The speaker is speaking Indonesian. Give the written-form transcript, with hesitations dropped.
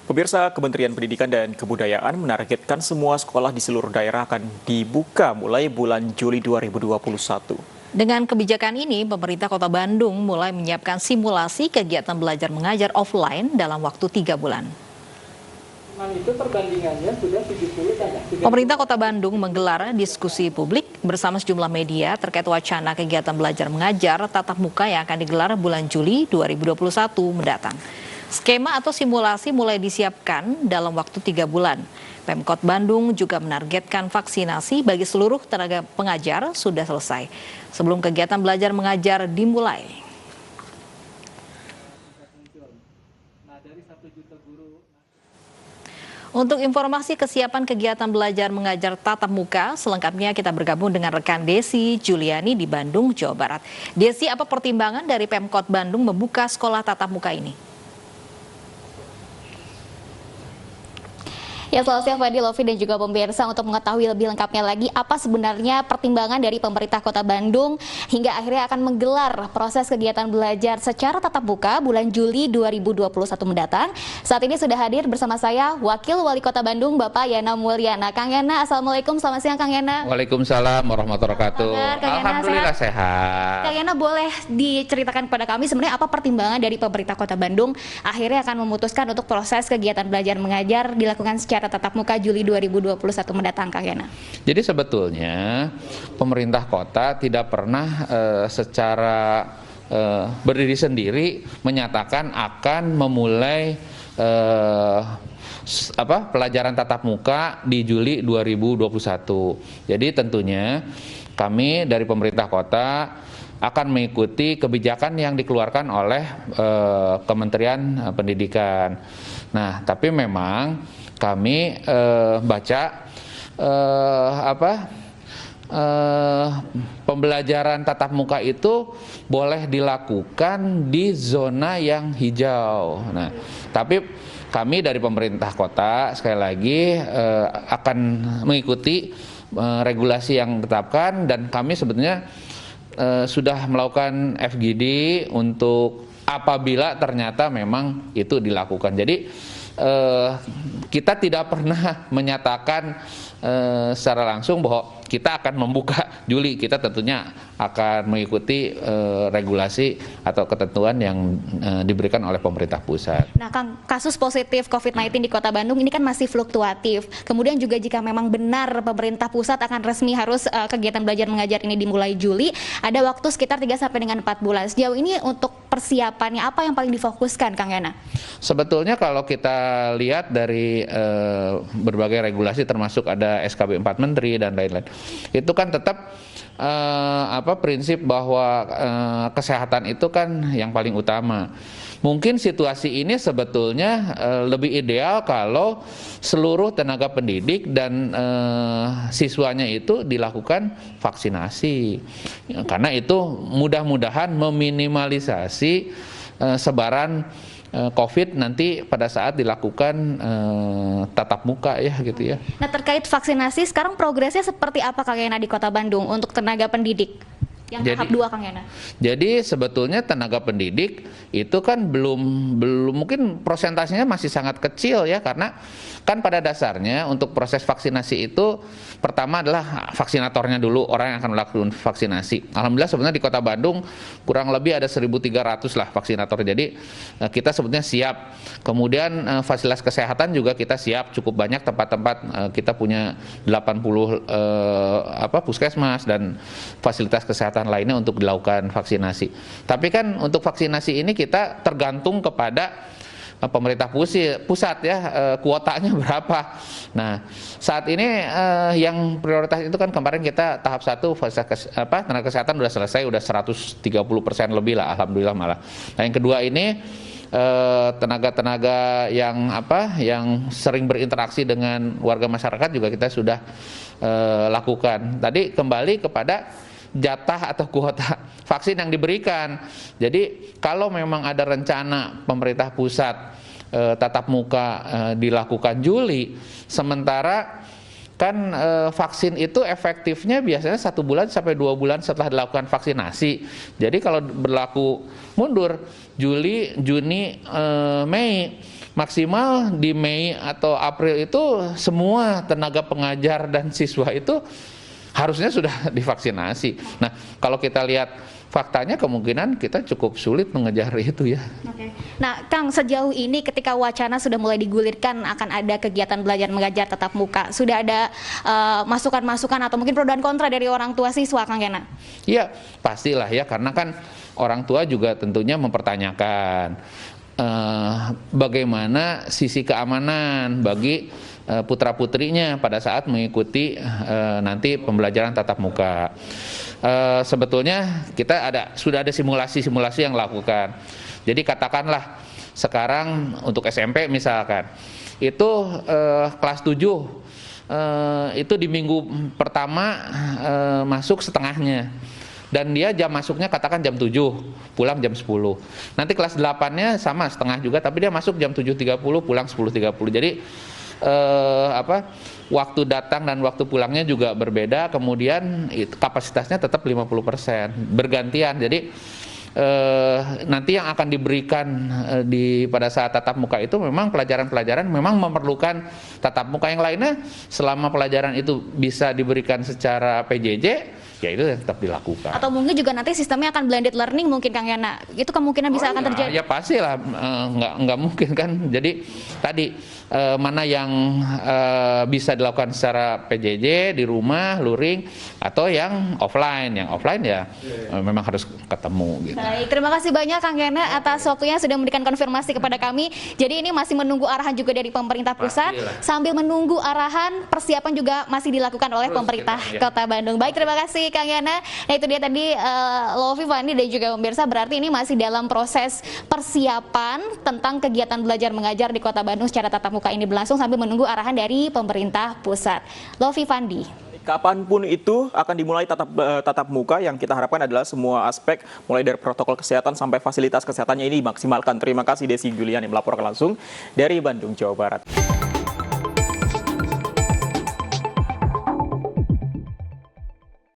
Pemirsa, Kementerian Pendidikan dan Kebudayaan menargetkan semua sekolah di seluruh daerah akan dibuka mulai bulan Juli 2021. Dengan kebijakan ini, pemerintah Kota Bandung mulai menyiapkan simulasi kegiatan belajar mengajar offline dalam waktu 3 bulan. Pemerintah Kota Bandung menggelar diskusi publik bersama sejumlah media terkait wacana kegiatan belajar mengajar tatap muka yang akan digelar bulan Juli 2021 mendatang. Skema atau simulasi mulai disiapkan dalam waktu 3 bulan. Pemkot Bandung juga menargetkan vaksinasi bagi seluruh tenaga pengajar sudah selesai sebelum kegiatan belajar mengajar dimulai. Untuk informasi kesiapan kegiatan belajar mengajar tatap muka, selengkapnya kita bergabung dengan rekan Desi Juliani di Bandung, Jawa Barat. Desi, apa pertimbangan dari Pemkot Bandung membuka sekolah tatap muka ini? Ya, selamat siang Fadi, Lofi, dan juga pemirsa. Untuk mengetahui lebih lengkapnya lagi apa sebenarnya pertimbangan dari pemerintah Kota Bandung hingga akhirnya akan menggelar proses kegiatan belajar secara tatap muka bulan Juli 2021 mendatang. Saat ini sudah hadir bersama saya Wakil Wali Kota Bandung, Bapak Yana Mulyana. Kang Yana, Assalamualaikum, selamat siang Kang Yana. Waalaikumsalam warahmatullahi wabarakatuh. Alhamdulillah sehat. Kang Yana, boleh diceritakan kepada kami sebenarnya apa pertimbangan dari pemerintah Kota Bandung akhirnya akan memutuskan untuk proses kegiatan belajar mengajar dilakukan secara tatap muka Juli 2021 mendatang, Kang Yana? Jadi sebetulnya pemerintah kota tidak pernah secara berdiri sendiri menyatakan akan memulai pelajaran tatap muka di Juli 2021. Jadi tentunya kami dari pemerintah kota akan mengikuti kebijakan yang dikeluarkan oleh Kementerian Pendidikan. Nah, tapi memang kami baca pembelajaran tatap muka itu boleh dilakukan di zona yang hijau. Nah, tapi kami dari pemerintah kota sekali lagi akan mengikuti regulasi yang ditetapkan, dan kami sebetulnya sudah melakukan FGD untuk apabila ternyata memang itu dilakukan. Jadi kita tidak pernah menyatakan secara langsung bahwa kita akan membuka Juli. Kita tentunya akan mengikuti regulasi atau ketentuan yang diberikan oleh pemerintah pusat. Nah, Kang, kasus positif COVID-19 di Kota Bandung ini kan masih fluktuatif. Kemudian juga jika memang benar pemerintah pusat akan resmi harus kegiatan belajar mengajar ini dimulai Juli, ada waktu sekitar 3 sampai dengan 4 bulan. Sejauh ini untuk persiapannya apa yang paling difokuskan, Kang Yana? Sebetulnya kalau kita lihat dari berbagai regulasi termasuk ada SKB 4 Menteri dan lain-lain, itu kan tetap prinsip bahwa kesehatan itu kan yang paling utama. Mungkin situasi ini sebetulnya lebih ideal kalau seluruh tenaga pendidik dan siswanya itu dilakukan vaksinasi, karena itu mudah-mudahan meminimalisasi sebaran COVID nanti pada saat dilakukan tatap muka ya gitu ya. Nah, terkait vaksinasi sekarang progresnya seperti apa, Kang Yana, di Kota Bandung untuk tenaga pendidik yang tahap 2, Kang Yana? Jadi sebetulnya tenaga pendidik itu kan belum mungkin prosentasenya masih sangat kecil ya, karena kan pada dasarnya untuk proses vaksinasi itu pertama adalah vaksinatornya dulu, orang yang akan melakukan vaksinasi. Alhamdulillah sebenarnya di Kota Bandung kurang lebih ada 1.300 lah vaksinator. Jadi kita sebetulnya siap. Kemudian fasilitas kesehatan juga kita siap, cukup banyak tempat-tempat, kita punya 80 puskesmas dan fasilitas kesehatan lainnya untuk dilakukan vaksinasi. Tapi kan untuk vaksinasi ini kita tergantung kepada pemerintah pusat ya, kuotanya berapa. Nah, saat ini yang prioritas itu kan kemarin kita tahap 1 tenaga kesehatan sudah selesai, udah 130% lebih lah, alhamdulillah malah. Nah, yang kedua ini tenaga-tenaga yang sering berinteraksi dengan warga masyarakat juga kita sudah lakukan. Tadi kembali kepada jatah atau kuota vaksin yang diberikan. Jadi kalau memang ada rencana pemerintah pusat tatap muka dilakukan Juli, sementara kan vaksin itu efektifnya biasanya 1 bulan sampai 2 bulan setelah dilakukan vaksinasi. Jadi kalau berlaku mundur Juli, Juni, Mei, maksimal di Mei atau April itu semua tenaga pengajar dan siswa itu harusnya sudah divaksinasi. Nah, kalau kita lihat faktanya kemungkinan kita cukup sulit mengejar itu ya. Oke. Nah, Kang, sejauh ini ketika wacana sudah mulai digulirkan akan ada kegiatan belajar mengajar tatap muka, sudah ada masukan-masukan atau mungkin pro dan kontra dari orang tua siswa, Kang Yana? Iya, pastilah ya, karena kan orang tua juga tentunya mempertanyakan bagaimana sisi keamanan bagi putra-putrinya pada saat mengikuti nanti pembelajaran tatap muka. Sebetulnya kita sudah ada simulasi-simulasi yang lakukan. Jadi katakanlah sekarang untuk SMP misalkan, itu kelas 7 itu di minggu pertama masuk setengahnya. Dan dia jam masuknya katakan jam 7, pulang jam 10. Nanti kelas 8-nya sama setengah juga, tapi dia masuk jam 7.30, pulang 10.30. Jadi waktu datang dan waktu pulangnya juga berbeda. Kemudian kapasitasnya tetap 50%, bergantian. Jadi nanti yang akan diberikan pada saat tatap muka itu memang pelajaran-pelajaran memang memerlukan tatap muka. Yang lainnya selama pelajaran itu bisa diberikan secara PJJ, ya itu tetap dilakukan. Atau mungkin juga nanti sistemnya akan blended learning mungkin, Kang Yana. Itu kemungkinan bisa akan terjadi. Ya pastilah, nggak mungkin kan. Jadi tadi mana yang bisa dilakukan secara PJJ di rumah, luring, atau yang offline. Yang offline ya memang harus ketemu gitu. Baik, terima kasih banyak Kang Yana atas waktunya sudah memberikan konfirmasi kepada kami. Jadi ini masih menunggu arahan juga dari pemerintah pusat. Pastilah. Sambil menunggu arahan, persiapan juga masih dilakukan oleh pemerintah Kota Bandung. Baik, terima kasih Kang Yana. Nah, itu dia tadi Lovi, Fandi, dan juga pemirsa, berarti ini masih dalam proses persiapan tentang kegiatan belajar mengajar di Kota Bandung secara tatap muka ini berlangsung sambil menunggu arahan dari pemerintah pusat. Lovi, Fandi. Kapanpun itu akan dimulai tatap muka, yang kita harapkan adalah semua aspek mulai dari protokol kesehatan sampai fasilitas kesehatannya ini dimaksimalkan. Terima kasih Desi Juliani melaporkan langsung dari Bandung, Jawa Barat.